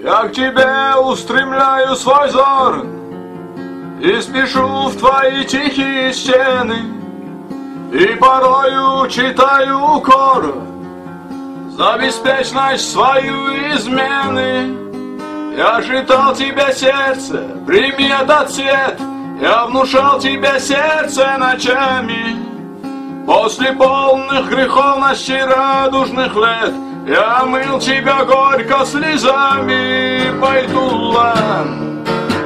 Я к тебе устремляю свой взор и спешу в твои тихие стены, и порою читаю укор за беспечность свою измены. Я житал тебе сердце, прими этот цвет. Я внушал тебе сердце ночами. После полных греховности радужных лет я мыл тебя горько слезами, Байтулла.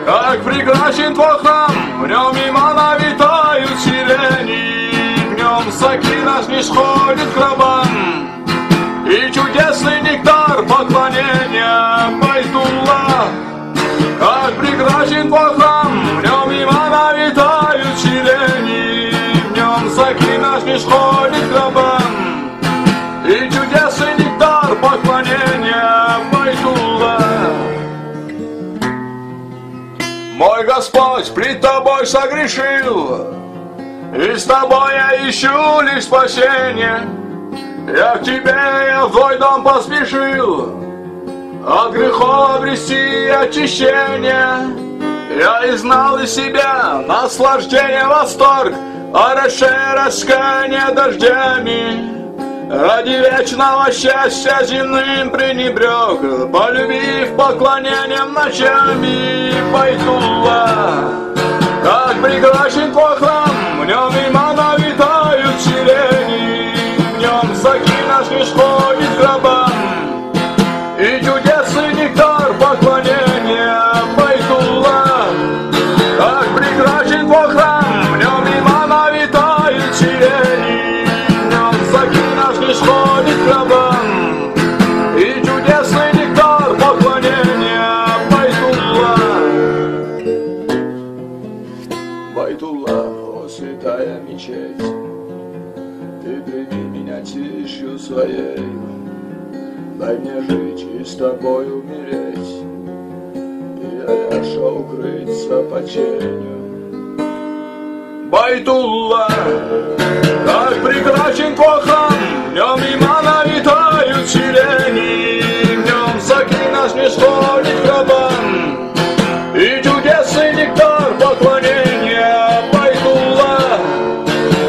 Как прекрасен твой храм, в нем имана витают сирени, в нем сакина снисходит к рабам, и чудесный нектар поклонения, Байтулла. Как прекрасен твой храм, в нем имана витают сирени, в нем сакина снисходит к рабам, и чудесный нектар поклонения, Байтулла. Мой Господь пред тобой согрешил, и с тобой я ищу лишь спасение. Я к тебе, я в твой дом поспешил, от грехов обрести очищение. Я изгнал из себя наслаждение, восторг, орошая раскаяние дождями. Ради вечного счастья земным пренебрег, полюбив поклонением ночами, Байтулла. Как прекрасен твой храм, в нем имана витают сирени, в нем сакина снисходит к рабам, и чудесный нектар поклонения, Байтулла. Как прекрасен твой храм, в нем имана витают сирени, в нем сакина снисходит к рабам, и чудесный нектар поклонения, Байтулла. Байтулла, о святая мечеть, ты прими меня тишью своей, дай мне жить и с тобой умереть, и хорошо укрыться под тенью. Байтулла, как прекрасен твой храм, в нем имана витают сирени, в нем сакина снисходит к рабам, и чудесный нектар поклонения, Байтулла.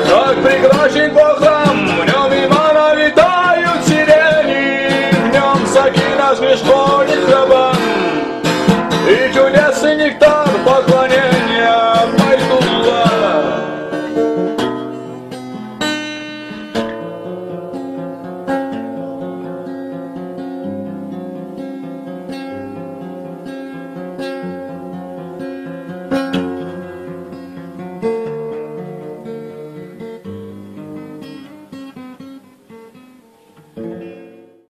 Как прекрасен твой храм, в нем имана витают сирени, в нем сакина снисходит к рабам, и чудесный нектар